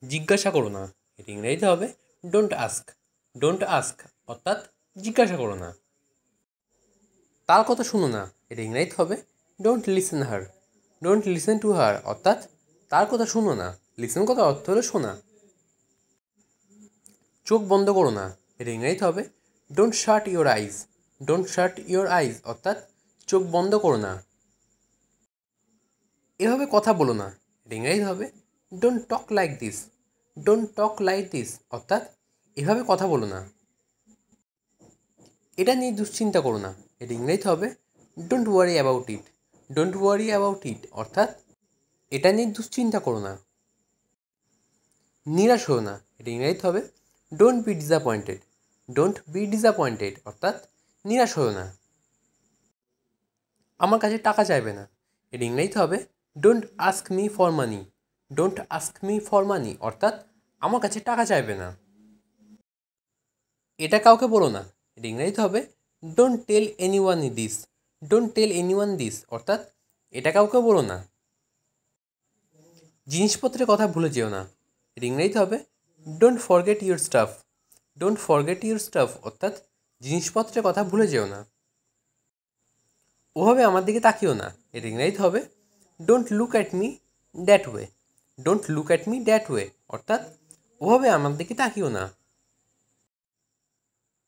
জিজ্ঞাসা করো না, এর ইংরেজিতে হবে ডোন্ট আস্ক। ডোন্ট আস্ক অর্থাৎ জিজ্ঞাসা করো না। তার কথা শুনো না, এর ইংরেজিতে হবে don't listen her. Don't listen to her অর্থাৎ তার কথা শুনো না। লিসেন কথার অর্থ হলো শোনা। চোখ বন্ধ করো না, এর ইংরেজিতে হবে don't shut your eyes. Don't shut your eyes অর্থাৎ চোখ বন্ধ করো না। এভাবে কথা বলো না, এর ইংরেজিতে হবে don't talk like this. Don't talk like this অর্থাৎ এভাবে কথা বলো না। এটা নিয়ে দুশ্চিন্তা করো না, এর ইংরেজিতে হবে don't worry about it. Don't worry about it অর্থাৎ এটা নিয়ে দুশ্চিন্তা করো না। নিরাশ হও না, এর ইংরেজিতে হবে don't be disappointed. Don't be disappointed অর্থাৎ নিরাশ হও না। আমার কাছে টাকা চাইবে না, এর ইংরেজিতে হবে don't ask me for money. Don't ask me for money অর্থাৎ আমার কাছে টাকা চাইবে না। এটা কাউকে বলো না, এর ইংরেজিতে হবে don't tell anyone this. Don't tell anyone this অর্থাৎ এটা কাউকে বলো না। জিনিসপত্রের কথা ভুলে যেও না, এর ইংরেজিতে হবে don't forget your staff. Don't forget your staff অর্থাৎ জিনিসপত্রের কথা ভুলে যেও না। ওভাবে আমার দিকে তাকিও না, এর ইংরেজিতে হবে don't look at me that way. Don't look at me that way অর্থাৎ ওভাবে আমার দিকে তাকিও না।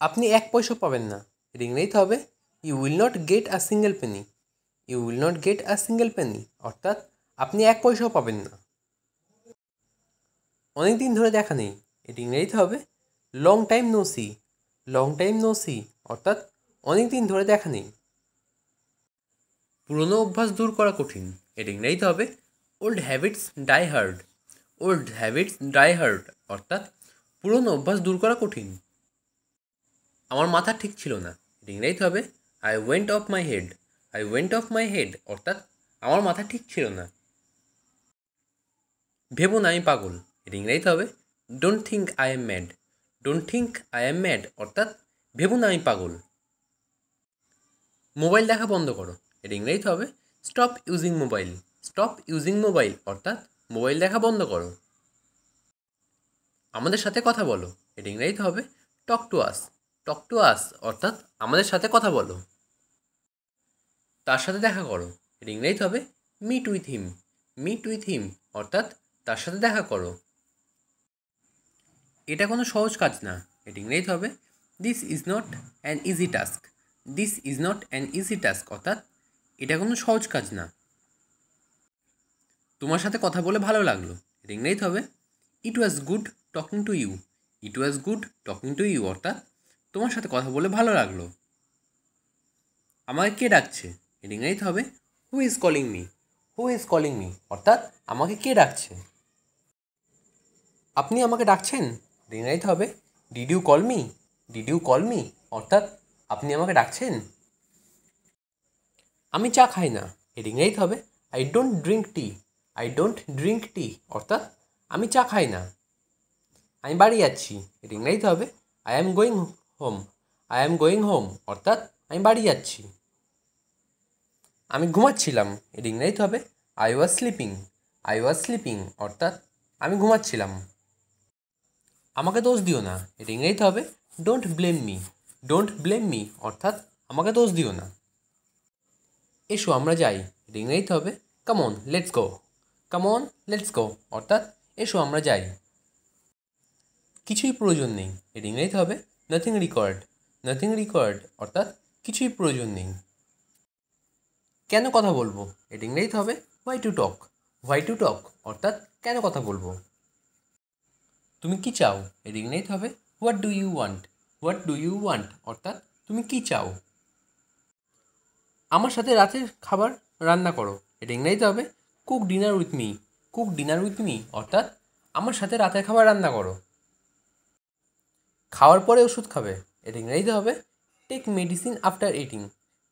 আপনি এক পয়সা পাবেন না, এর ইংরেজিতে হবে you will not get a single penny. You will not get a single penny অর্থাৎ আপনি এক পয়সাও পাবেন না। অনেক দিন ধরে দেখা নেই, এর ইংরেজিতে হবে long time no see. Long time no see অর্থাৎ অনেক দিন ধরে দেখা নেই। পুরনো অভ্যাস দূর করা কঠিন, এর ইংরেজিতে হবে old habits die hard. Old habits die hard অর্থাৎ পুরনো অভ্যাস দূর করা কঠিন। আমার মাথা ঠিক ছিল না, এর ইংরেজিতে হবে I went of my head. I went of my head অর্থাৎ আমার মাথা ঠিক ছিল না। ভেবো না আমি পাগল, এর ইংরেজিতে হবে don't think I am mad. Don't think I am mad অর্থাৎ ভেবো না আমি পাগল। মোবাইল দেখা বন্ধ করো, এর ইংরেজিতে হবে stop using mobile. Stop using mobile অর্থাৎ মোবাইল দেখা বন্ধ করো। আমাদের সাথে কথা বলো, এর ইংরেজিতে হবে talk to us. Talk to us অর্থাৎ আমাদের সাথে কথা বলো। তার সাথে দেখা করো, এর ইংরেজিতে হবে meet with him. Meet with him অর্থাৎ তার সাথে দেখা করো। এটা কোনো সহজ কাজ না, এর ইংরেজিতে হবে this is not an easy task. This is not an easy task অর্থাৎ এটা কোনো সহজ কাজ না। তোমার সাথে কথা বলে ভালো লাগলো, এর ইংরেজিতে হবে it was good talking to you. It was good talking to you অর্থাৎ তোমার সাথে কথা বলে ভালো লাগলো। আমাকে কে ডাকছে, এর ইংরেজিতে হবে who is calling me. Who is calling me অর্থাৎ আমাকে কে ডাকছে। আপনি আমাকে ডাকছেন, এর ইংরেজিতে হবে did you call me. Did you call me অর্থাৎ আপনি আমাকে ডাকছেন। আমি চা খাই না, এর ইংরেজিতে হবে I don't drink tea. I don't drink tea অর্থাৎ আমি চা খাই না। আমি বাড়ি যাচ্ছি, এর ইংরেজিতে হবে I am going home. I am going home অর্থাৎ আমি বাড়ি যাচ্ছি। আমি ঘুমাচ্ছিলাম, এর ইংরেজিতে হবে I was sleeping. I was sleeping অর্থাৎ আমি ঘুমাচ্ছিলাম। আমাকে দোষ দিও না, এর ইংরেজিতে হবে don't blame me. Don't blame me অর্থাৎ আমাকে দোষ দিও না। এসো আমরা যাই, এর ইংরেজিতে হবে come on let's go. Come on let's go অর্থাৎ এসো আমরা যাই। কিছুই প্রয়োজন নেই, এর ইংরেজিতে হবে নাথিং রিকোয়ার্ড। নাথিং রিকোয়ার্ড অর্থাৎ কিছুই প্রয়োজন নেই। কেন কথা বলবো, এর ইংরেজিতে হবে why to talk. Why to talk অর্থাৎ কেন কথা বলবো। তুমি কি চাও, এর ইংরেজিতে হবে what do you want. What do you want অর্থাৎ তুমি কি চাও। আমার সাথে রাতের খাবার রান্না করো, এর ইংরেজিতে হবে cook dinner with me. Cook dinner with me অর্থাৎ আমার সাথে রাতের খাবার রান্না করো। খাওয়ার পরে ওষুধ খাবে, এর ইংরেজিতে হবে take medicine after eating.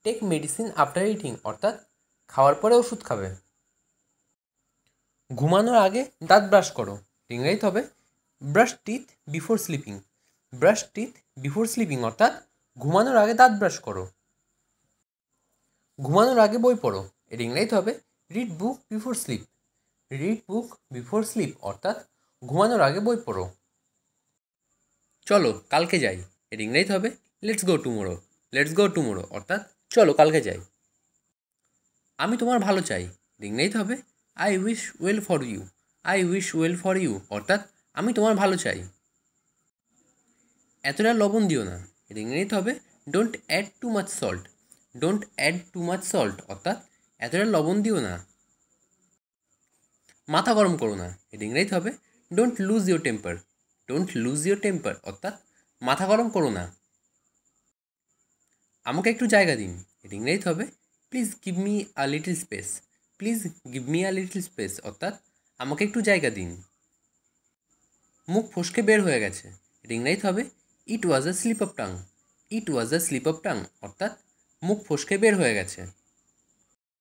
Take medicine after eating অর্থাৎ খাওয়ার পরে ওষুধ খাবে। ঘুমানোর আগে দাঁত ব্রাশ করো, ইংরেজিতে হবে brush teeth before sleeping. Brush teeth before sleeping অর্থাৎ ঘুমানোর আগে দাঁত ব্রাশ করো। ঘুমানোর আগে বই পড়ো, এর ইংরেজিতে হবে read book before sleep. Read book before sleep অর্থাৎ ঘুমানোর আগে বই পড়ো। চলো কালকে যাই, এর ইংরেজি হবে let's go tomorrow. Let's go tomorrow অর্থাৎ চলো কালকে যাই। আমি তোমার ভালো চাই, এর ইংরেজি হবে I wish well for you. I wish well for you অর্থাৎ আমি তোমার ভালো চাই। এতটা লবণ দিও না, এর ইংরেজি হবে don't add too much salt. Don't add too much salt অর্থাৎ এতটা লবণ দিও না। মাথা গরম করো না, এর ইংরেজি হবে don't lose your temper. Don't lose your temper অর্থাৎ মাথা গরম করো না। আমাকে একটু জায়গা দিন, এর ইংরেজি হবে please give me a little space. Please give me a little space অর্থাৎ আমাকে একটু জায়গা দিন। মুখ ফসকে বের হয়ে গেছে, এর ইংরেজি হবে it was a slip of tongue. It was a slip of tongue অর্থাৎ মুখ ফসকে বের হয়ে গেছে।